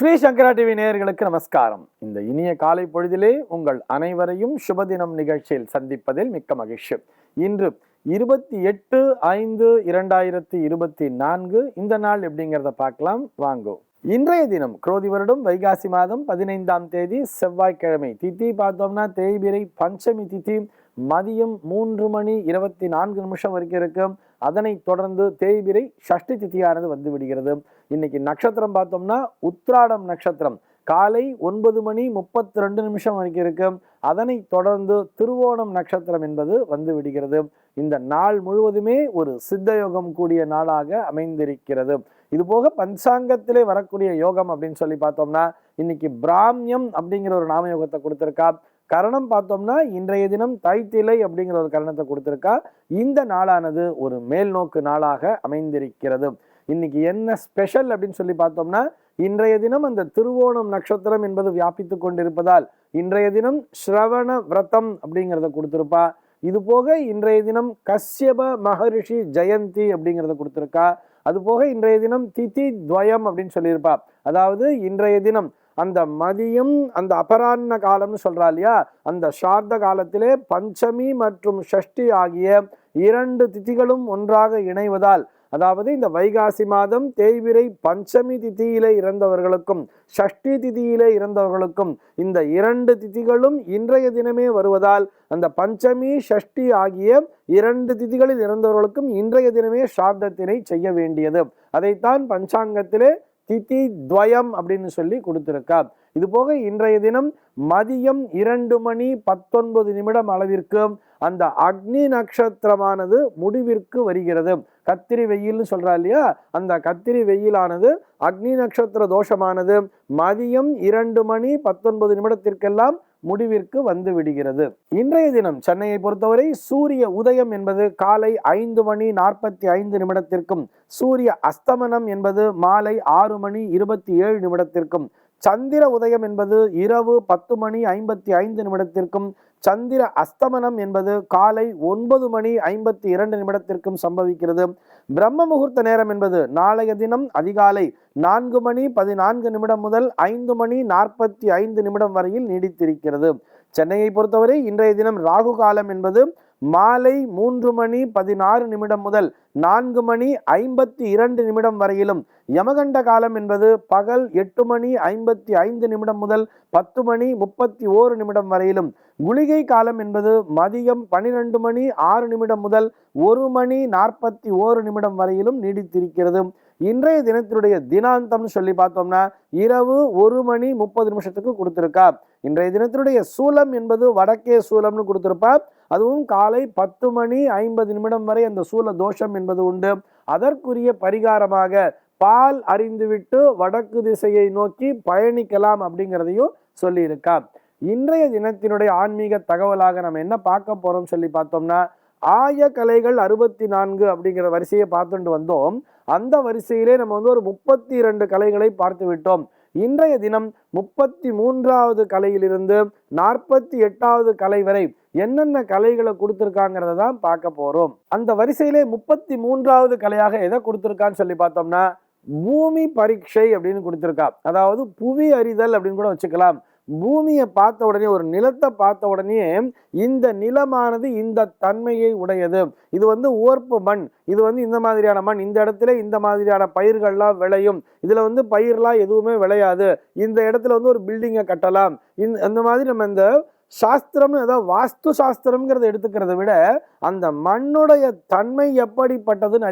ஸ்ரீ சங்கரா TV நேயர்களுக்கு நமஸ்காரம். இந்த இனிய காலை பொழுதிலே உங்கள் அனைவரையும் சுபதினம் நிகழ்ச்சியில் சந்திப்பதில் மிக்க மகிழ்ச்சி. இன்று 28/5/2024 இந்த நாள் எப்படிங்கிறத பார்க்கலாம் வாங்கோ. இன்றைய தினம் குரோதி வருடம் வைகாசி மாதம் 15ஆம் தேதி செவ்வாய்க்கிழமை. திதி பார்த்தோம்னா தேய்பிரை பஞ்சமி திதி மதியம் 3:24 வரைக்கும் இருக்கு. அதனை தொடர்ந்து தேய்பிரை சஷ்டி திதியானது வந்து விடுகிறது. இன்னைக்கு நட்சத்திரம் பார்த்தோம்னா உத்திராடம் நட்சத்திரம் காலை 9:32 வரைக்கும் இருக்கு. அதனை தொடர்ந்து திருவோணம் நட்சத்திரம் என்பது வந்து விடுகிறது. இந்த நாள் முழுவதுமே ஒரு சித்த யோகம் கூடிய நாளாக அமைந்திருக்கிறது. இது போக பஞ்சாங்கத்திலே வரக்கூடிய யோகம் அப்படின்னு சொல்லி பார்த்தோம்னா இன்னைக்கு பிராமியம் அப்படிங்கிற ஒரு நாம யோகத்தை கொடுத்திருக்கா. கரணம் பார்த்தோம்னா இன்றைய தினம் தைத்திலை அப்படிங்கிற ஒரு கரணத்தை கொடுத்திருக்கா. இந்த நாளானது ஒரு மேல் நோக்கு நாளாக அமைந்திருக்கிறது. இன்னைக்கு என்ன ஸ்பெஷல் அப்படின்னு சொல்லி பார்த்தோம்னா இன்றைய தினம் அந்த திருவோணம் நட்சத்திரம் என்பது வியாபித்து கொண்டிருப்பதால் இன்றைய தினம் ஸ்ரவண விரதம் அப்படிங்கிறத கொடுத்திருப்பா. இது போக இன்றைய தினம் கஷ்யப மகரிஷி ஜெயந்தி அப்படிங்கிறத கொடுத்திருக்கா. அது போக இன்றைய தினம் திதி துவயம் அப்படின்னு சொல்லியிருப்பா. அதாவது இன்றைய தினம் அந்த மதியம் அந்த அபராண்ண காலம்னு சொல்றா இல்லையா, அந்த சார்த காலத்திலே பஞ்சமி மற்றும் ஷஷ்டி ஆகிய 2 திதிகளும் ஒன்றாக இணைவதால், அதாவது இந்த வைகாசி மாதம் தேய்பிரை பஞ்சமி திதியிலே இறந்தவர்களுக்கும் ஷஷ்டி திதியிலே இறந்தவர்களுக்கும் இந்த 2 திதிகளும் இன்றைய தினமே வருவதால் அந்த பஞ்சமி ஷஷ்டி ஆகிய 2 திதிகளில் இறந்தவர்களுக்கும் இன்றைய தினமே சார்தத்தினை செய்ய வேண்டியது. அதைத்தான் பஞ்சாங்கத்திலே திதி துவயம் அப்படின்னு சொல்லி கொடுத்திருக்கா. இது போக இன்றைய தினம் மதியம் 2:19 அளவிற்கு அந்த அக்னி நட்சத்திரமானது முடிவிற்கு வருகிறது. கத்திரி வெயில்னு சொல்றா இல்லையா, அந்த கத்திரி வெயிலானது அக்னி நட்சத்திர தோஷமானது மதியம் 2:19 முடிவிற்கு வந்து விடுகிறது. இன்றைய தினம் சென்னையை பொறுத்தவரை சூரிய உதயம் என்பது காலை 5:45 சூரிய அஸ்தமனம் என்பது மாலை 6:27 சந்திர உதயம் என்பது இரவு 10:55 சந்திர அஸ்தமனம் என்பது காலை 9:52 சம்பவிக்கிறது. பிரம்ம முகூர்த்த நேரம் என்பது நாளைய தினம் அதிகாலை 4:14 முதல் 5:45 வரையில் நீடித்திருக்கிறது. சென்னையை பொறுத்தவரை இன்றைய தினம் ராகு காலம் என்பது மாலை 3:16 முதல் 4:52 வரையிலும், யமகண்ட காலம் என்பது பகல் 8:55 முதல் 10:31 வரையிலும், குளிகை காலம் என்பது மதியம் 12:06 முதல் 1:41 வரையிலும் நீடித்திருக்கிறது. இன்றைய தினத்தினுடைய தினாந்தம்னு சொல்லி பார்த்தோம்னா இரவு 1:30 கொடுத்திருக்கா. இன்றைய தினத்தினுடைய சூலம் என்பது வடக்கே சூலம்னு கொடுத்திருப்பா. அதுவும் காலை 10:50 வரை அந்த சூல தோஷம் என்பது உண்டு. அதற்குரிய பரிகாரமாக பால் அறிந்துவிட்டு வடக்கு திசையை நோக்கி பயணிக்கலாம் அப்படிங்கிறதையும் சொல்லியிருக்கா. இன்றைய தினத்தினுடைய ஆன்மீக தகவலாக நம்ம என்ன பார்க்க போறோம் சொல்லி பார்த்தோம்னா ஆய கலைகள் 64 அப்படிங்கிற வரிசையை பார்த்துட்டு வந்தோம். அந்த வரிசையிலே நம்ம ஒரு 32 கலைகளை பார்த்து விட்டோம். இன்றைய தினம் 33வது கலையிலிருந்து 48வது கலை வரை என்னென்ன கலைகளை கொடுத்திருக்காங்கிறத தான் பார்க்க போறோம். அந்த வரிசையிலே 33வது கலையாக எதை கொடுத்திருக்கான்னு சொல்லி பார்த்தோம்னா பூமி பரீட்சை அப்படின்னு கொடுத்திருக்கா. அதாவது புவி அறிதல் அப்படின்னு கூட வச்சுக்கலாம். பூமியை பார்த்த உடனே, ஒரு நிலத்தை பார்த்த உடனே இந்த நிலமானது இந்த தன்மையை உடையது, இது உவர்ப்பு மண், இது இந்த மாதிரியான மண், இந்த இடத்துல இந்த மாதிரியான பயிர்கள்லாம் விளையும், இதுல பயிர்லாம் எதுவுமே விளையாது, இந்த இடத்துல ஒரு பில்டிங்கை கட்டலாம், இந்த மாதிரி நம்ம இந்த சாஸ்திரம்னு அதாவது வாஸ்து சாஸ்திரம்ங்கிறத எடுத்துக்கிறத விட அந்த மண்ணுடைய தன்மை எப்படிப்பட்டதுன்னு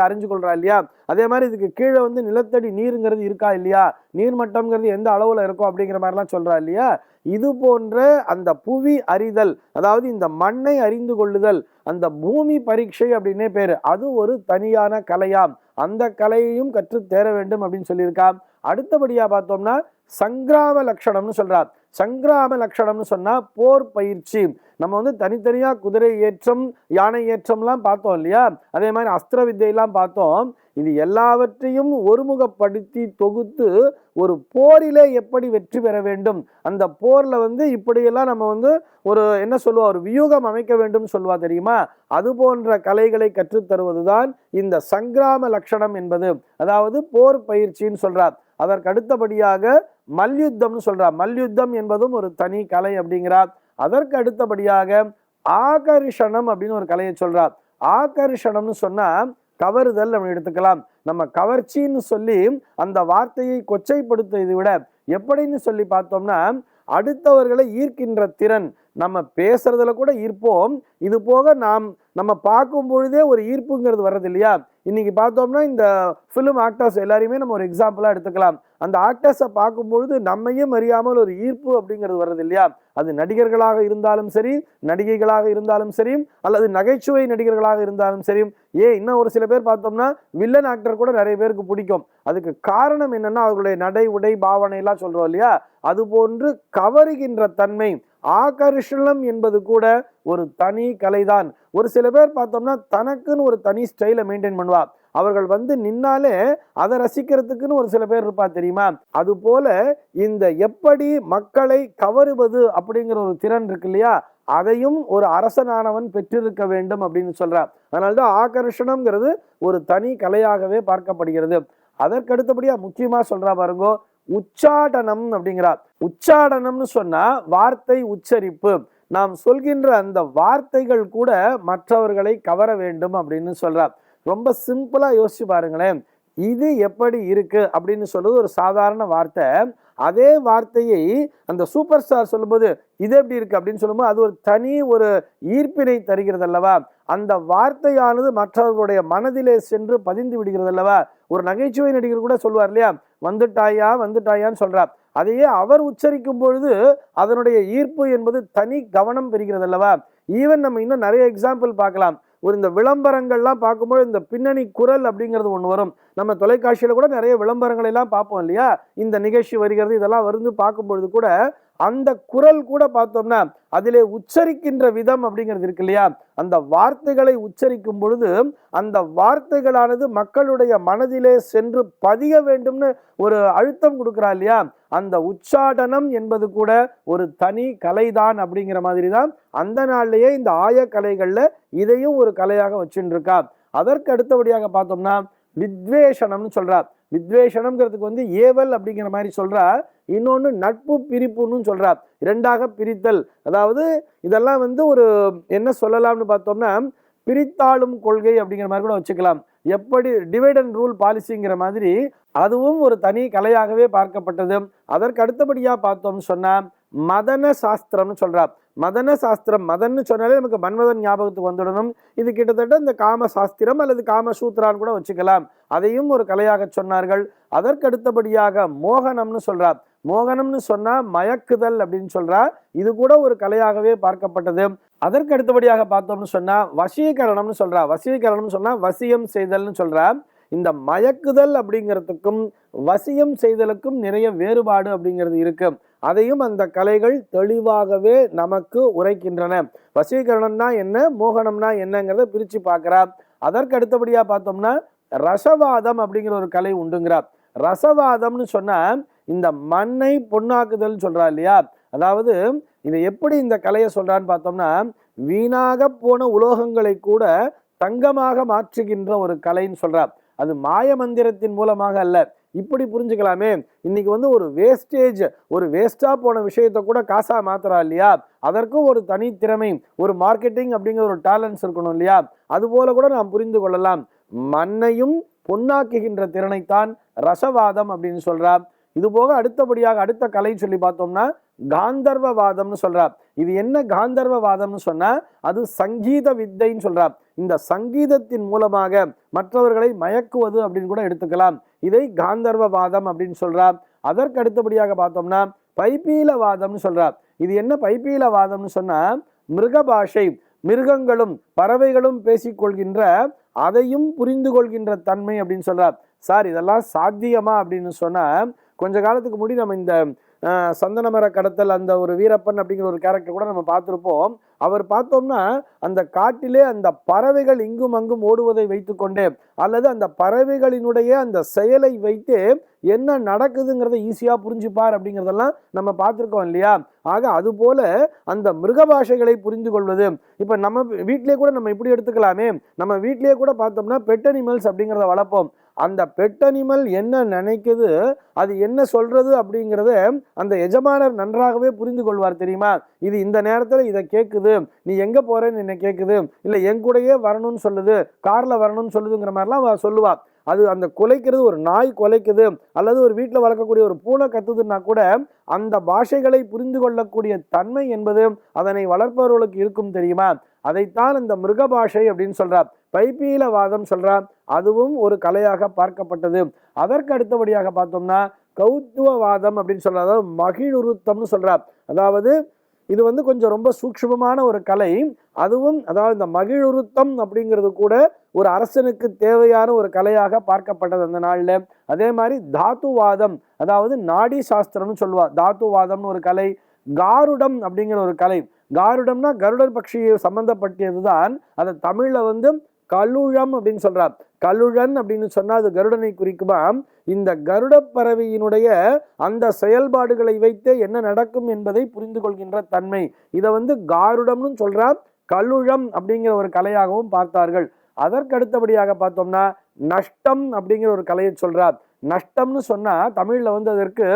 அறிஞ்சு கொள்றா இல்லையா. அதே மாதிரி இதுக்கு கீழே நிலத்தடி நீருங்கிறது இருக்கா இல்லையா, நீர்மட்டம்ங்கிறது எந்த அளவுல இருக்கும் அப்படிங்கிற மாதிரிலாம் சொல்றா இல்லையா. இது போன்ற அந்த புவி அறிதல், அதாவது இந்த மண்ணை அறிந்து கொள்ளுதல், அந்த பூமி பரீட்சை அப்படின்னே பேரு, அது ஒரு தனியான கலையாம். அந்த கலையையும் கற்று தேர வேண்டும் அப்படின்னு சொல்லியிருக்கா. அடுத்தபடியா பார்த்தோம்னா சங்கிராம லட்சணம்னு சொல்றார். சங்கிராம லட்சணம்னு சொன்னா போர் பயிற்சி. நம்ம தனித்தனியா குதிரை ஏற்றம், யானை ஏற்றம்லாம் பார்த்தோம் இல்லையா. அதே மாதிரி அஸ்திர வித்தையெல்லாம் பார்த்தோம். இது எல்லாவற்றையும் ஒருமுகப்படுத்தி தொகுத்து ஒரு போரிலே எப்படி வெற்றி பெற வேண்டும், அந்த போர்ல இப்படியெல்லாம் நம்ம ஒரு என்ன சொல்லுவா, ஒரு வியூகம் அமைக்க வேண்டும் சொல்லுவா தெரியுமா. அது போன்ற கலைகளை கற்றுத்தருவதுதான் இந்த சங்கிராம லட்சணம் என்பது, அதாவது போர் பயிற்சின்னு சொல்றார். அதற்கு அடுத்தபடியாக மல்யுத்தம்னு சொல்றார். மல்யுத்தம் என்பதும் ஒரு தனி கலை அப்படிங்கிறார். அதற்கு அடுத்தபடியாக ஆகர்ஷணம் அப்படின்னு ஒரு கலையை சொல்றார். ஆகர்ஷணம்னு சொன்னா கவருதல் அப்படின்னு எடுத்துக்கலாம். நம்ம கவர்ச்சின்னு சொல்லி அந்த வார்த்தையை கொச்சைப்படுத்துவதை விட எப்படின்னு சொல்லி பார்த்தோம்னா, அடுத்தவர்களை ஈர்க்கின்ற திறன். நம்ம பேசுறதுல கூட ஈர்ப்போம், இது போக நம்ம பார்க்கும் பொழுதே ஒரு ஈர்ப்புங்கிறது வர்றது இல்லையா. இன்னைக்கு பார்த்தோம்னா இந்த ஃபிலிம் ஆக்டர்ஸ் எல்லாரையுமே நம்ம ஒரு எக்ஸாம்பிளா எடுத்துக்கலாம். அந்த ஆக்டர்ஸை பார்க்கும்பொழுது நம்மையும் அறியாமல் ஒரு ஈர்ப்பு அப்படிங்கிறது வர்றது இல்லையா. அது நடிகர்களாக இருந்தாலும் சரி, நடிகைகளாக இருந்தாலும் சரி, அல்லது நகைச்சுவை நடிகர்களாக இருந்தாலும் சரி. இன்னும் ஒரு சில பேர் பார்த்தோம்னா வில்லன் ஆக்டர் கூட நிறைய பேருக்கு பிடிக்கும். அதுக்கு காரணம் என்னன்னா அவர்களுடைய நடை, உடை, பாவனை எல்லாம் சொல்றோம் இல்லையா. அது போன்று கவருகின்ற தன்மை, ஆகர்ஷணம் என்பது கூட ஒரு தனி கலைதான். ஒரு சில பேர் பார்த்தோம்னா தனக்குன்னு ஒரு தனி ஸ்டைலை மெயின்டைன் பண்ணுவா. அவர்கள் நின்னாலே அதை ரசிக்கிறதுக்குன்னு ஒரு சில பேர் இருப்பா தெரியுமா. அது போல இந்த எப்படி மக்களை கவருவது அப்படிங்கிற ஒரு திறன் இருக்கு இல்லையா, அதையும் ஒரு அரசனானவன் பெற்றிருக்க வேண்டும் அப்படின்னு சொல்றார். அதனால்தான் ஆகர்ஷணம்ங்கிறது ஒரு தனி கலையாகவே பார்க்கப்படுகிறது. அதற்கு அடுத்தபடியா முக்கியமா சொல்றா பாருங்கோ, உச்சாடனம் அப்படிங்கிறார். உச்சாடனம்னு சொன்னா வார்த்தை உச்சரிப்பு. நாம் சொல்கின்ற அந்த வார்த்தைகள் கூட மற்றவர்களை கவர வேண்டும் அப்படின்னு சொல்றார். ரொம்ப சிம்பிளா யோசிச்சு பாருங்களேன். இது எப்படி இருக்கு அப்படின்னு சொல்றது ஒரு சாதாரண வார்த்தை. அதே வார்த்தையை அந்த சூப்பர் ஸ்டார் சொல்லும்போது இது எப்படி இருக்கு அப்படின்னு சொல்லும்போது அது ஒரு தனி ஒரு ஈர்ப்பினை தருகிறது அல்லவா. அந்த வார்த்தையானது மற்றவர்களுடைய மனதிலே சென்று பதிந்து விடுகிறது அல்லவா. ஒரு நகைச்சுவை நடிகர் கூட சொல்வார் இல்லையா, வந்துட்டாயா வந்துட்டாயான்னு சொல்றார். அதையே அவர் உச்சரிக்கும் பொழுது அதனுடைய ஈர்ப்பு என்பது தனி கவனம் பெறுகிறது அல்லவா. ஈவன் நம்ம இன்னும் நிறைய எக்ஸாம்பிள் பார்க்கலாம். இந்த விளம்பரங்கள்லாம் பார்க்கும்போது இந்த பின்னணி குரல் அப்படிங்கிறது ஒன்று வரும். நம்ம தொலைக்காட்சியில கூட நிறைய விளம்பரங்கள் எல்லாம் பார்ப்போம் இல்லையா. இந்த நிகழ்ச்சி வருகிறது இதெல்லாம் பார்க்கும்பொழுது கூட அந்த குரல் கூட பார்த்தோம்னா அதிலே உச்சரிக்கின்ற விதம் அப்படிங்கிறது இருக்கு இல்லையா. அந்த வார்த்தைகளை உச்சரிக்கும் பொழுது அந்த வார்த்தைகளானது மக்களுடைய மனதிலே சென்று பதிய வேண்டும்னு ஒரு அழுத்தம் கொடுக்குறா இல்லையா. அந்த உச்சாடனம் என்பது கூட ஒரு தனி கலைதான் அப்படிங்கிற மாதிரி தான் அந்த நாள்லயே இந்த ஆய கலைகள்ல இதையும் ஒரு கலையாக வச்சுட்டு இருக்கா. அதற்கு அடுத்தபடியாக பார்த்தோம்னா வித்வேஷனம்னு சொல்றார். வித்வேஷனம்ங்கிறதுக்கு ஏவல் அப்படிங்கிற மாதிரி சொல்றா. இன்னொன்னு நட்பு பிரிப்புன்னு சொல்றார். இரண்டாக பிரித்தல். அதாவது இதெல்லாம் ஒரு என்ன சொல்லலாம்னு பார்த்தோம்னா பிரித்தாளும் கொள்கை அப்படிங்கிற மாதிரி கூட வச்சுக்கலாம். எப்படி டிவைட் அண்ட் ரூல் பாலிசிங்கிற மாதிரி அதுவும் ஒரு தனி கலையாகவே பார்க்கப்பட்டது. அதற்கு அடுத்தபடியா பார்த்தோம்னு சொன்னா மதன சாஸ்திரம்னு சொல்றார். மதன சாஸ்திரம், மதன்னு சொன்னாலே நமக்கு மன்மதன் ஞாபகத்துக்கு வந்துடணும். இது கிட்டத்தட்ட இந்த காம சாஸ்திரம் அல்லது காம சூத்ரான்னு கூட வச்சுக்கலாம். அதையும் ஒரு கலையாக சொன்னார்கள். அதற்கு அடுத்தபடியாக மோகனம்னு சொல்றார். மோகனம்னு சொன்னா மயக்குதல் அப்படின்னு சொல்றா. இது கூட ஒரு கலையாகவே பார்க்கப்பட்டது. அதற்கு அடுத்தபடியாக பார்த்தோம்னு சொன்னா வசீகரணம்னு சொல்றா. வசீகரணம்னு சொன்னா வசியம் செய்தல்னு சொல்றா. இந்த மயக்குதல் அப்படிங்கிறதுக்கும் வசியம் செய்தலுக்கும் நிறைய வேறுபாடு அப்படிங்கிறது இருக்கு. அதையும் அந்த கலைகள் தெளிவாகவே நமக்கு உரைக்கின்றன. வசீகரணம்னா என்ன, மோகனம்னா என்னங்கிறத பிரிச்சு பார்க்கிறா. அதற்கு அடுத்தபடியா பார்த்தோம்னா ரசவாதம் அப்படிங்கிற ஒரு கலை உண்டுங்கிறார். ரசவாதம்னு சொன்னா இந்த மண்ணை பொன்னாக்குதல் சொல்றா இல்லையா. அதாவது இதை எப்படி இந்த கலையை சொல்றான்னு பார்த்தோம்னா வீணாக போன உலோகங்களை கூட தங்கமாக மாற்றுகின்ற ஒரு கலைன்னு சொல்றார். அது மாய மந்திரத்தின் மூலமாக அல்ல. இப்படி புரிஞ்சுக்கலாமே. இன்னைக்கு ஒரு வேஸ்டேஜ், ஒரு வேஸ்டா போன விஷயத்த கூட காசா மாத்துறா இல்லையா. அதற்கும் ஒரு தனி திறமை, ஒரு மார்க்கெட்டிங் அப்படிங்கிற ஒரு டேலண்ட்ஸ் இருக்கணும் இல்லையா. அது போல கூட நாம் புரிந்து கொள்ளலாம். மண்ணையும் பொன்னாக்குகின்ற திறனைத்தான் ரசவாதம் அப்படின்னு சொல்றார். இது போக அடுத்தபடியாக அடுத்த கலை சொல்லி பார்த்தோம்னா காந்தர்வவாதம்னு சொல்றார். இது என்ன காந்தர்வவாதம்னு சொன்னா அது சங்கீத வித்தைன்னு சொல்றார். இந்த சங்கீதத்தின் மூலமாக மற்றவர்களை மயக்குவது அப்படின்னு கூட எடுத்துக்கலாம். இதை காந்தர்வவாதம் அப்படின்னு சொல்றார். அதற்கு அடுத்தபடியாக பார்த்தோம்னா பைப்பீலவாதம்னு சொல்றார். இது என்ன பைப்பீலவாதம்னு சொன்னா மிருக பாஷை, மிருகங்களும் பறவைகளும் பேசிக்கொள்கின்ற அதையும் புரிந்து கொள்கின்ற தன்மை அப்படின்னு சொல்றார். சார் இதெல்லாம் சாத்தியமா அப்படின்னு சொன்னா கொஞ்ச காலத்துக்கு முன்னாடி நம்ம இந்த சந்தனமர கடத்தல் அந்த ஒரு வீரப்பன் அப்படிங்கிற ஒரு கேரக்டர் கூட நம்ம பார்த்துருப்போம். அவர் பார்த்தோம்னா அந்த காட்டிலே அந்த பறவைகள் இங்கும் அங்கும் ஓடுவதை வைத்துக்கொண்டே அல்லது அந்த பறவைகளினுடைய அந்த செயலை வைத்து என்ன நடக்குதுங்கிறத ஈஸியா புரிஞ்சுப்பார் அப்படிங்கிறதெல்லாம் நம்ம பார்த்துருக்கோம் இல்லையா. ஆக அது போல அந்த மிருக பாஷைகளை புரிந்து கொள்வது. இப்ப நம்ம வீட்டிலேயே கூட நம்ம இப்படி எடுத்துக்கலாமே. நம்ம வீட்டிலேயே கூட பார்த்தோம்னா பெட் அனிமல்ஸ் அப்படிங்கிறத வளர்ப்போம். அந்த பெட் அனிமல் என்ன நினைக்குது, அது என்ன சொல்றது அப்படிங்கிறத அந்த எஜமானர் நன்றாகவே புரிந்து கொள்வார் தெரியுமா. இது இந்த நேரத்தில் இதை கேட்குது, நீ எங்க போறேன்னு என்ன கேட்குது, இல்லை என் கூடயே வரணும்னு சொல்லுது, கார்ல வரணும்னு சொல்லுதுங்கிற மாதிரிலாம் சொல்லுவா. அது அந்த குலைக்கிறது, ஒரு நாய் குலைக்குது அல்லது ஒரு வீட்டில் வளர்க்கக்கூடிய ஒரு பூனை கத்துதுன்னா கூட அந்த பாஷைகளை புரிந்து கொள்ளக்கூடிய தன்மை என்பது அதனை வளர்ப்பவர்களுக்கு இருக்கும் தெரியுமா. அதைத்தான் இந்த மிருக பாஷை அப்படின்னு சொல்றார். பைப்பீலவாதம் சொல்றார், அதுவும் ஒரு கலையாக பார்க்கப்பட்டது. அதற்கு அடுத்தபடியாக பார்த்தோம்னா கௌத்துவவாதம் அப்படின்னு சொல்றார், அதாவது மகிழுருத்தம்னு சொல்றார். அதாவது இது கொஞ்சம் ரொம்ப சூக்ஷ்மமான ஒரு கலை. அதுவும் அதாவது இந்த மகிழுருத்தம் அப்படிங்கிறது கூட ஒரு அரசனுக்கு தேவையான ஒரு கலையாக பார்க்கப்பட்டது அந்த நாள்ல. அதே மாதிரி தாத்துவாதம், அதாவது நாடி சாஸ்திரம்னு சொல்லுவா. தாத்துவாதம்னு ஒரு கலை. காருடம் அப்படிங்கிற ஒரு கலை. காருடம்னா கருடன் பட்சியை சம்பந்தப்பட்டதுதான். அதை தமிழ்ல கலுழம் அப்படின்னு சொல்றார். கலுழன் அப்படின்னு சொன்னா அது கருடனை குறிக்குமா. இந்த கருட பறவையினுடைய அந்த செயல்பாடுகளை வைத்து என்ன நடக்கும் என்பதை புரிந்து கொள்கின்ற தன்மை. இதை காருடம்னு சொல்றார். கலுழம் அப்படிங்கிற ஒரு கலையாகவும் பார்த்தார்கள். அதற்கு அடுத்தபடியாக பார்த்தோம்னா நஷ்டம் அப்படிங்கிற ஒரு கலையை சொல்றார். நஷ்டம்னு சொன்னா தமிழ்ல அதற்கு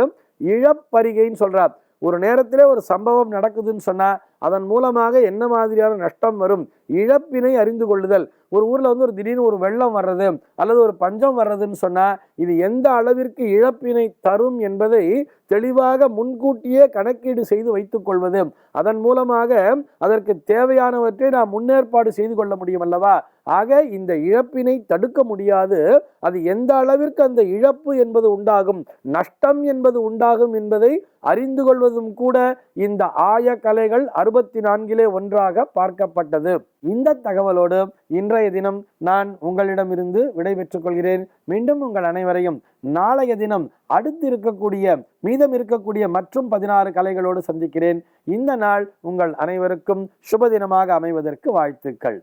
இழப்பறிகைன்னு சொல்றார். ஒரு நேரத்திலே ஒரு சம்பவம் நடக்குதுன்னு சொன்னா அதன் மூலமாக என்ன மாதிரியான நஷ்டம் வரும், இழப்பினை அறிந்து கொள்ளுதல். ஒரு ஊர்ல ஒரு திடீர்னு ஒரு வெள்ளம் வர்றது அல்லது ஒரு பஞ்சம் வர்றதுன்னு சொன்னா இது எந்த அளவிற்கு இழப்பினை தரும் என்பதை தெளிவாக முன்கூட்டியே கணக்கீடு செய்து வைத்துக் கொள்வது. அதன் மூலமாக அதற்கு தேவையானவற்றை நாம் முன்னேற்பாடு செய்து கொள்ள முடியும் அல்லவா. ஆக இந்த இழப்பினை தடுக்க முடியாது. அது எந்த அளவிற்கு அந்த இழப்பு என்பது உண்டாகும், நஷ்டம் என்பது உண்டாகும் என்பதை அறிந்து கொள்வதும் கூட இந்த ஆய கலைகள் 64 ஒன்றாக பார்க்கப்பட்டது. இந்த தகவலோடு இன்றைய தினம் நான் உங்களிடமிருந்து விடைபெற்றுக் கொள்கிறேன். மீண்டும் உங்கள் அனைவரையும் நாளைய தினம் அடுத்து இருக்கக்கூடிய மீதம் இருக்கக்கூடிய மற்றும் 16 கலைகளோடு சந்திக்கிறேன். இந்த நாள் உங்கள் அனைவருக்கும் சுப தினமாக அமைவதற்கு வாழ்த்துக்கள்.